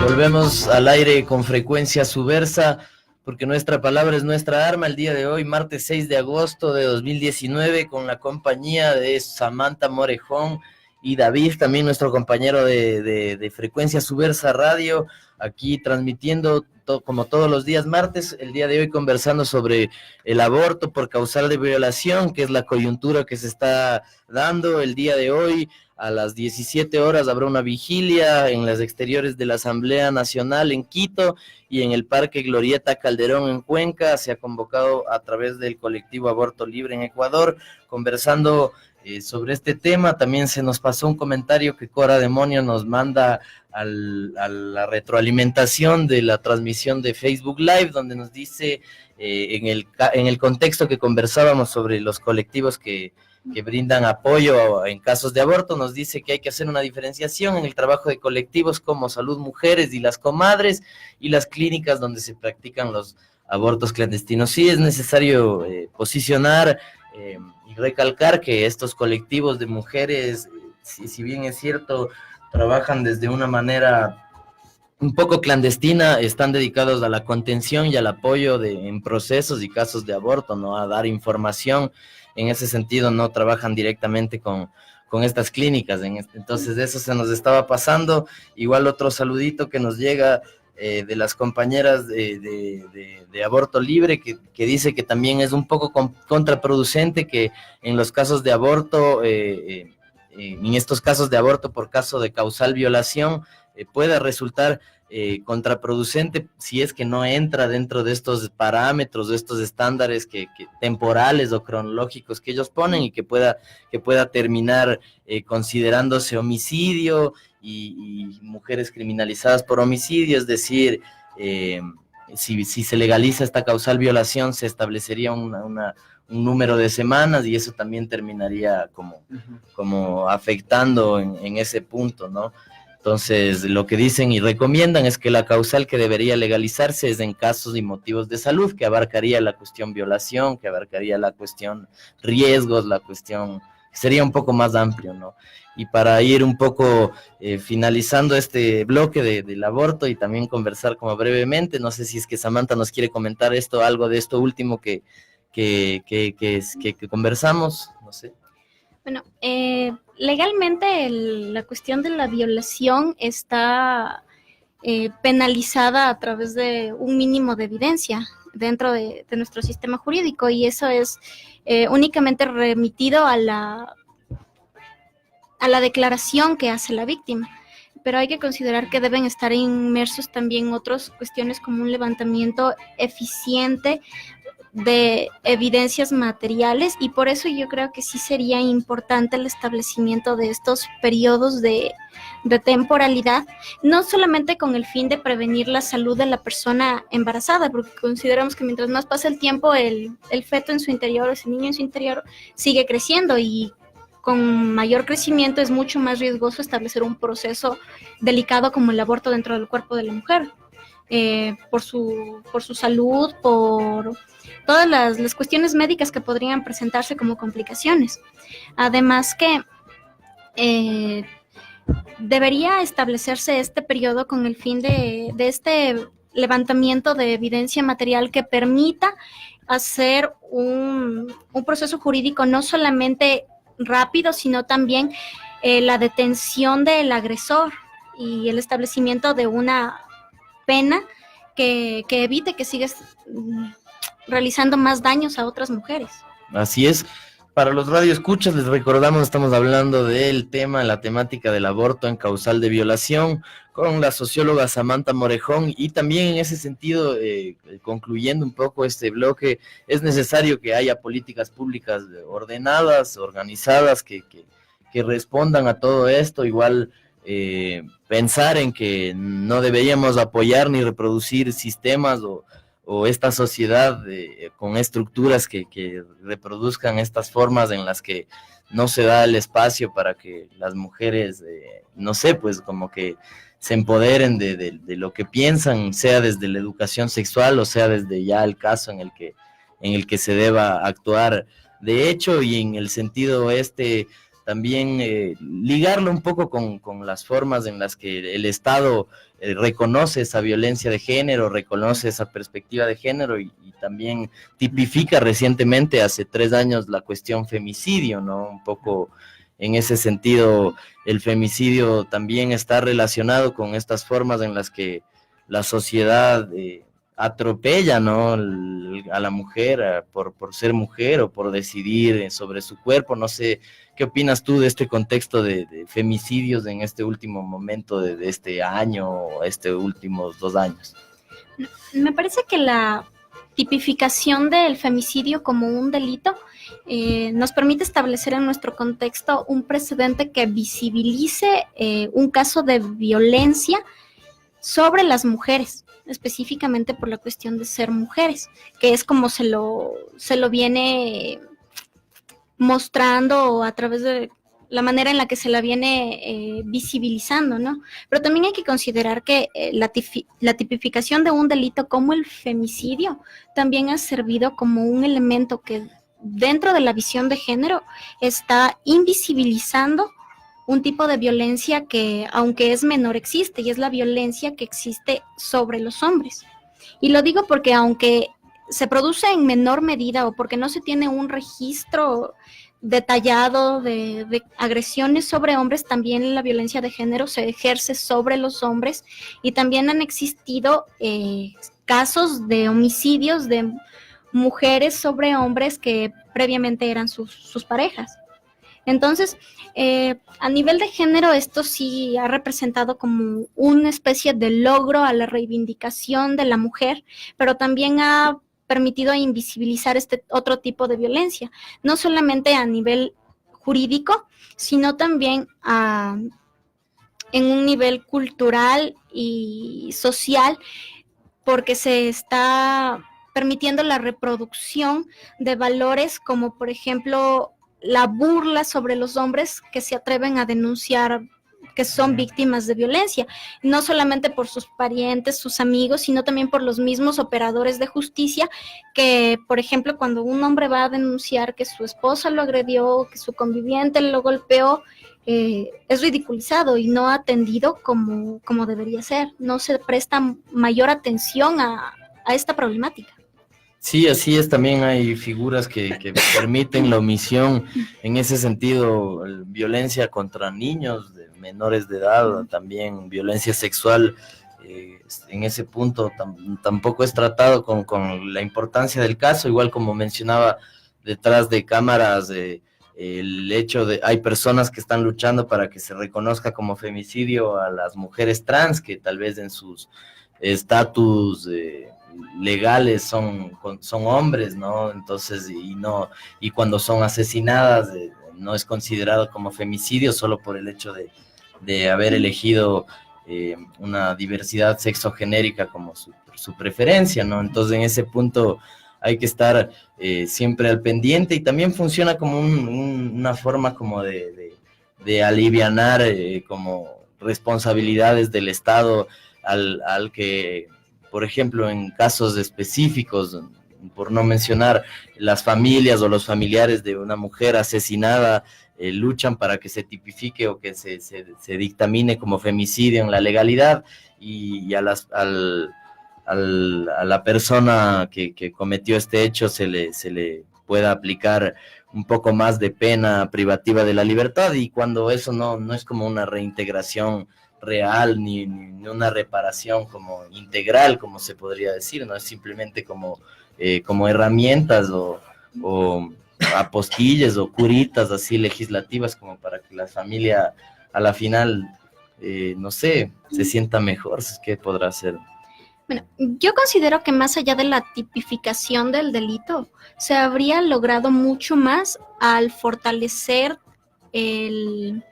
Volvemos al aire con Frecuencia Subversa, porque nuestra palabra es nuestra arma. El día de hoy, martes 6 de agosto de 2019, con la compañía de Samantha Morejón y David, también nuestro compañero de Frecuencia Subversa Radio, aquí transmitiendo como todos los días martes. El día de hoy conversando sobre el aborto por causal de violación, que es la coyuntura que se está dando el día de hoy. A las 17 horas habrá una vigilia en las exteriores de la Asamblea Nacional en Quito y en el Parque Glorieta Calderón en Cuenca. Se ha convocado a través del colectivo Aborto Libre en Ecuador, conversando sobre este tema. También se nos pasó un comentario que Cora Demonio nos manda a la retroalimentación de la transmisión de Facebook Live, donde nos dice, en el contexto que conversábamos sobre los colectivos que brindan apoyo en casos de aborto, nos dice que hay que hacer una diferenciación en el trabajo de colectivos como Salud Mujeres y las Comadres y las clínicas donde se practican los abortos clandestinos. Sí es necesario posicionar y recalcar que estos colectivos de mujeres, si bien es cierto, trabajan desde una manera un poco clandestina, están dedicados a la contención y al apoyo en procesos y casos de aborto, ¿no? A dar información. En ese sentido no trabajan directamente con estas clínicas, entonces eso se nos estaba pasando. Igual otro saludito que nos llega de las compañeras de Aborto Libre, que dice que también es un poco contraproducente que en los casos de aborto, en estos casos de aborto por caso de causal violación, pueda resultar contraproducente si es que no entra dentro de estos parámetros, de estos estándares que temporales o cronológicos que ellos ponen, y que pueda terminar considerándose homicidio y mujeres criminalizadas por homicidio. Es decir, si se legaliza esta causal violación, se establecería un número de semanas, y eso también terminaría como afectando en ese punto, ¿no? Entonces, lo que dicen y recomiendan es que la causal que debería legalizarse es en casos y motivos de salud, que abarcaría la cuestión violación, que abarcaría la cuestión riesgos, la cuestión, sería un poco más amplio, ¿no? Y para ir un poco finalizando este bloque del aborto y también conversar como brevemente, no sé si es que Samantha nos quiere comentar algo de esto último que conversamos, no sé. Bueno, legalmente la cuestión de la violación está penalizada a través de un mínimo de evidencia dentro de nuestro sistema jurídico, y eso es únicamente remitido a la declaración que hace la víctima. Pero hay que considerar que deben estar inmersos también otras cuestiones como un levantamiento eficiente de evidencias materiales, y por eso yo creo que sí sería importante el establecimiento de estos periodos de temporalidad, no solamente con el fin de prevenir la salud de la persona embarazada, porque consideramos que mientras más pasa el tiempo, el feto en su interior, ese niño en su interior, sigue creciendo, y con mayor crecimiento es mucho más riesgoso establecer un proceso delicado como el aborto dentro del cuerpo de la mujer, por su salud, por todas las cuestiones médicas que podrían presentarse como complicaciones. Además que debería establecerse este periodo con el fin de este levantamiento de evidencia material que permita hacer un proceso jurídico no solamente rápido, sino también la detención del agresor y el establecimiento de una pena que evite que sigas realizando más daños a otras mujeres. Así es. Para los radioescuchas, les recordamos, estamos hablando del tema, la temática del aborto en causal de violación, con la socióloga Samantha Morejón, y también en ese sentido, concluyendo un poco este bloque, es necesario que haya políticas públicas ordenadas, organizadas, que respondan a todo esto. Igual pensar en que no deberíamos apoyar ni reproducir sistemas o esta sociedad con estructuras que reproduzcan estas formas en las que no se da el espacio para que las mujeres, no sé, pues como que se empoderen de lo que piensan, sea desde la educación sexual o sea desde ya el caso en el que se deba actuar de hecho, y en el sentido también ligarlo un poco con las formas en las que el Estado reconoce esa violencia de género, reconoce esa perspectiva de género y también tipifica recientemente, hace 3 años, la cuestión femicidio, ¿no? Un poco en ese sentido, el femicidio también está relacionado con estas formas en las que la sociedad atropella, ¿no?, a la mujer por ser mujer o por decidir sobre su cuerpo. No sé, ¿qué opinas tú de este contexto de femicidios en este último momento de este año o últimos 2 años? Me parece que la tipificación del femicidio como un delito nos permite establecer en nuestro contexto un precedente que visibilice un caso de violencia sobre las mujeres, específicamente por la cuestión de ser mujeres, que es como se lo viene mostrando a través de la manera en la que se la viene visibilizando, ¿no? Pero también hay que considerar que la tipificación de un delito como el femicidio también ha servido como un elemento que dentro de la visión de género está invisibilizando un tipo de violencia que, aunque es menor, existe, y es la violencia que existe sobre los hombres. Y lo digo porque aunque se produce en menor medida o porque no se tiene un registro detallado de agresiones sobre hombres, también la violencia de género se ejerce sobre los hombres, y también han existido casos de homicidios de mujeres sobre hombres que previamente eran sus parejas. Entonces, a nivel de género, esto sí ha representado como una especie de logro a la reivindicación de la mujer, pero también ha permitido invisibilizar este otro tipo de violencia, no solamente a nivel jurídico, sino también en un nivel cultural y social, porque se está permitiendo la reproducción de valores como, por ejemplo, la burla sobre los hombres que se atreven a denunciar que son víctimas de violencia, no solamente por sus parientes, sus amigos, sino también por los mismos operadores de justicia que, por ejemplo, cuando un hombre va a denunciar que su esposa lo agredió, que su conviviente lo golpeó, es ridiculizado y no atendido como debería ser. No se presta mayor atención a esta problemática. Sí, así es, también hay figuras que permiten la omisión. En ese sentido, violencia contra niños menores de edad, también violencia sexual, en ese punto tampoco es tratado con la importancia del caso, igual como mencionaba detrás de cámaras, el hecho de hay personas que están luchando para que se reconozca como femicidio a las mujeres trans, que tal vez en sus estatus legales son hombres, ¿no? Entonces, y cuando son asesinadas no es considerado como femicidio solo por el hecho de haber elegido una diversidad sexogenérica como su preferencia, ¿no? Entonces, en ese punto hay que estar siempre al pendiente, y también funciona como una forma como de alivianar como responsabilidades del Estado al que, por ejemplo, en casos específicos, por no mencionar, las familias o los familiares de una mujer asesinada luchan para que se tipifique o que se dictamine como femicidio en la legalidad, y a la persona que cometió este hecho se le pueda aplicar un poco más de pena privativa de la libertad, y cuando eso no es como una reintegración real ni una reparación como integral, como se podría decir, no es simplemente como herramientas o apostillas o curitas así legislativas como para que la familia a la final, no sé, se sienta mejor. ¿Qué podrá hacer? Bueno, yo considero que más allá de la tipificación del delito, se habría logrado mucho más al fortalecer el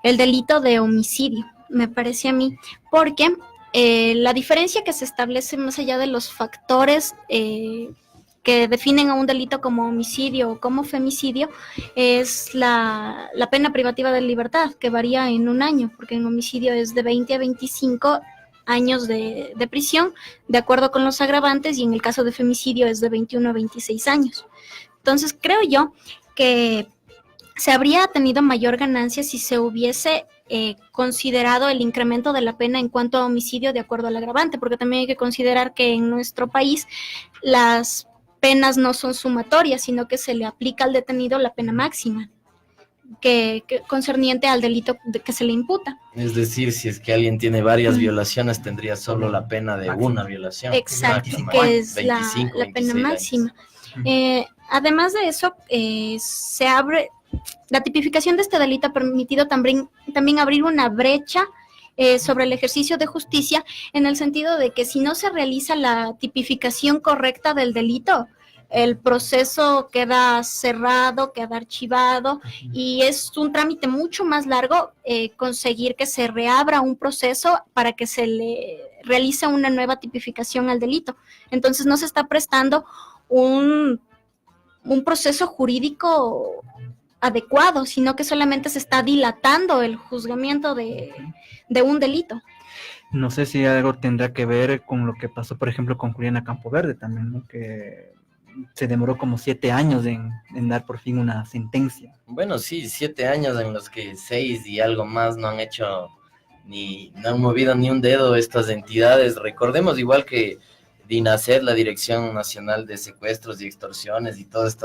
delito de homicidio, me parece a mí, porque la diferencia que se establece más allá de los factores que definen a un delito como homicidio o como femicidio es la pena privativa de libertad, que varía en 1 año, porque en homicidio es de 20 a 25 años de prisión, de acuerdo con los agravantes, y en el caso de femicidio es de 21 a 26 años. Entonces, creo yo que se habría tenido mayor ganancia si se hubiese considerado el incremento de la pena en cuanto a homicidio de acuerdo al agravante, porque también hay que considerar que en nuestro país las penas no son sumatorias, sino que se le aplica al detenido la pena máxima, que concerniente al delito que se le imputa. Es decir, si es que alguien tiene varias violaciones, tendría solo la pena de una violación. Exacto, Máxima, que es 25, la pena 26 máxima. Además de eso, se abre, la tipificación de este delito ha permitido también abrir una brecha sobre el ejercicio de justicia, en el sentido de que si no se realiza la tipificación correcta del delito, el proceso queda cerrado, queda archivado, y es un trámite mucho más largo conseguir que se reabra un proceso para que se le realice una nueva tipificación al delito. Entonces no se está prestando un proceso jurídico adecuado, sino que solamente se está dilatando el juzgamiento de un delito. No sé si algo tendrá que ver con lo que pasó, por ejemplo, con Juliana Campoverde también, ¿no? Que se demoró como 7 años en dar por fin una sentencia. Bueno, sí, 7 años en los que 6 y algo más no han hecho no han movido ni un dedo estas entidades. Recordemos igual que DINASED, la Dirección Nacional de Secuestros y Extorsiones, y todas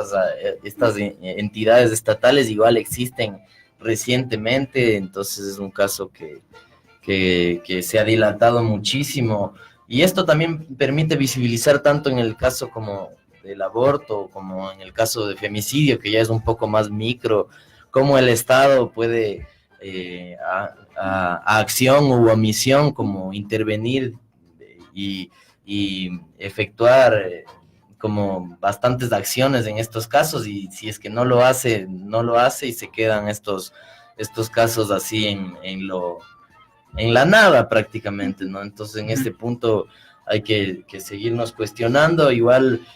estas entidades estatales igual existen recientemente, entonces es un caso que se ha dilatado muchísimo, y esto también permite visibilizar tanto en el caso como del aborto, como en el caso de femicidio, que ya es un poco más micro, cómo el Estado puede a acción u omisión como intervenir y efectuar como bastantes acciones en estos casos, y si es que no lo hace y se quedan estos casos así en la nada prácticamente, ¿no? Entonces en este punto hay que seguirnos cuestionando. Igual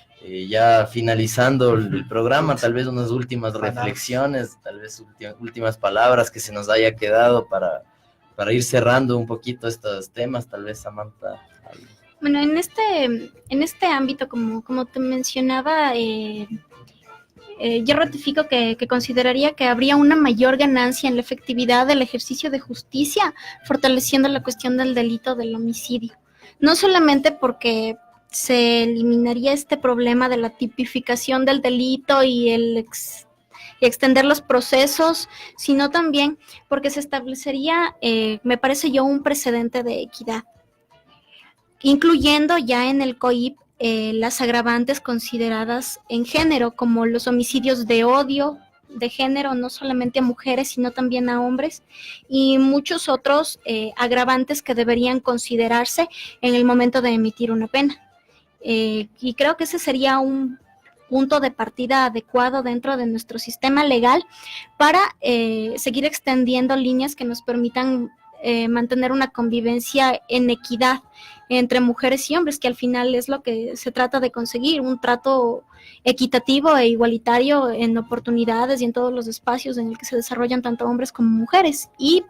ya finalizando el programa, tal vez unas últimas reflexiones, tal vez últimas palabras que se nos haya quedado para ir cerrando un poquito estos temas, tal vez Samantha. Bueno, en este ámbito, como te mencionaba, yo ratifico que consideraría que habría una mayor ganancia en la efectividad del ejercicio de justicia, fortaleciendo la cuestión del delito del homicidio. No solamente porque se eliminaría este problema de la tipificación del delito y extender los procesos, sino también porque se establecería, me parece yo, un precedente de equidad, incluyendo ya en el COIP las agravantes consideradas en género, como los homicidios de odio de género, no solamente a mujeres, sino también a hombres, y muchos otros agravantes que deberían considerarse en el momento de emitir una pena. Y creo que ese sería un punto de partida adecuado dentro de nuestro sistema legal para seguir extendiendo líneas que nos permitan mantener una convivencia en equidad entre mujeres y hombres, que al final es lo que se trata de conseguir, un trato equitativo e igualitario en oportunidades y en todos los espacios en el que se desarrollan tanto hombres como mujeres, y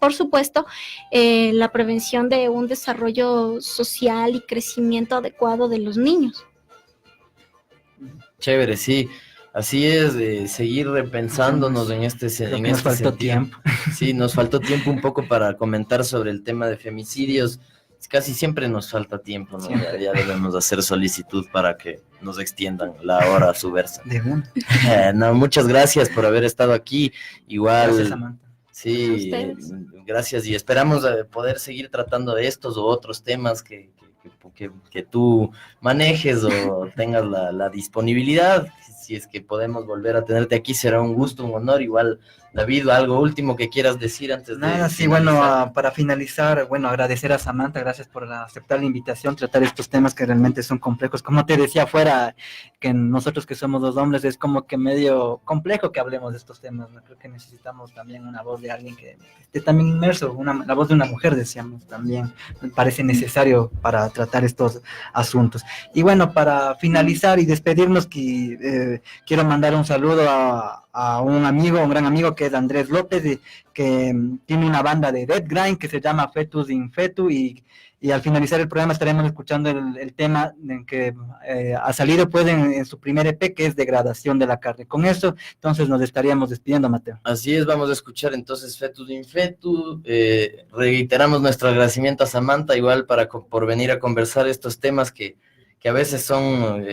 por supuesto la prevención de un desarrollo social y crecimiento adecuado de los niños. Chévere, sí. Así es, seguir repensándonos en este nos faltó sentido. tiempo. Sí, nos faltó tiempo un poco para comentar sobre el tema de femicidios. Casi siempre nos falta tiempo, ¿no? Ya debemos hacer solicitud para que nos extiendan la hora subversa. No, muchas gracias por haber estado aquí. Igual. Gracias, Samantha. Sí, gracias, y esperamos poder seguir tratando de estos u otros temas que tú manejes o tengas la disponibilidad. Si es que podemos volver a tenerte aquí, será un gusto, un honor. Igual, David, ¿algo último que quieras decir antes de Nada, sí, bueno, para finalizar, bueno, agradecer a Samantha, gracias por aceptar la invitación, tratar estos temas que realmente son complejos. Como te decía afuera, que nosotros que somos dos hombres es como que medio complejo que hablemos de estos temas, ¿no? Creo que necesitamos también una voz de alguien que esté también inmerso, la voz de una mujer, decíamos, también me parece necesario para tratar estos asuntos. Y bueno, para finalizar y despedirnos, quiero mandar un saludo a un gran amigo que es Andrés López, que tiene una banda de Dead Grind que se llama Fetus in Fetu, y y al finalizar el programa estaremos escuchando el tema en que ha salido pues en su primer EP, que es Degradación de la Carne. Con eso, entonces nos estaríamos despidiendo, Mateo. Así es, vamos a escuchar entonces Fetus Infetu. Reiteramos nuestro agradecimiento a Samantha igual por venir a conversar estos temas que a veces son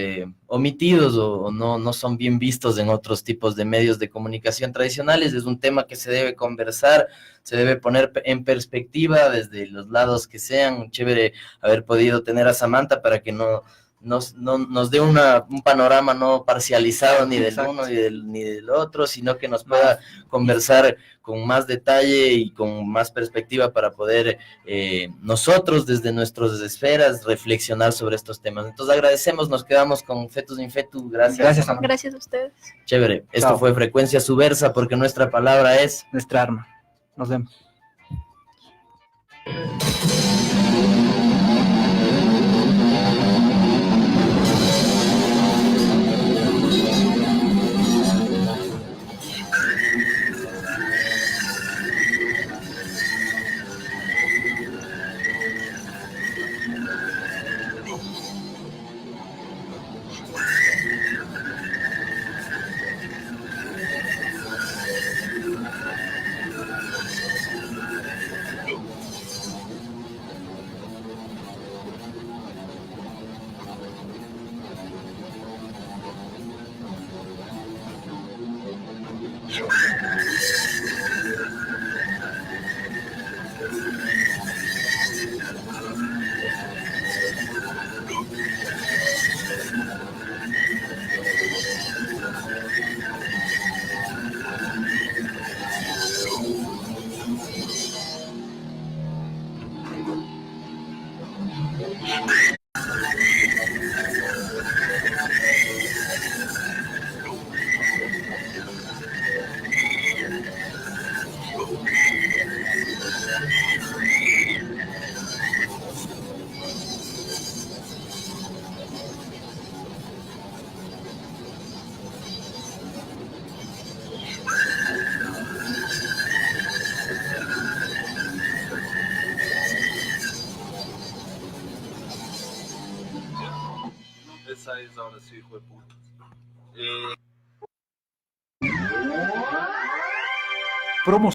omitidos o no son bien vistos en otros tipos de medios de comunicación tradicionales. Es un tema que se debe conversar, se debe poner en perspectiva desde los lados que sean. Chévere haber podido tener a Samantha para que nos dé un panorama no parcializado ni del uno ni del otro, sino que nos pueda conversar con más detalle y con más perspectiva para poder nosotros desde nuestras esferas reflexionar sobre estos temas. Entonces agradecemos, nos quedamos con Fetus Infetu. Gracias. Gracias a ustedes. Chévere, esto fue Frecuencia Subversa, porque nuestra palabra es nuestra arma. Nos vemos. Esa es ahora sí, hijo de puta. Promoción.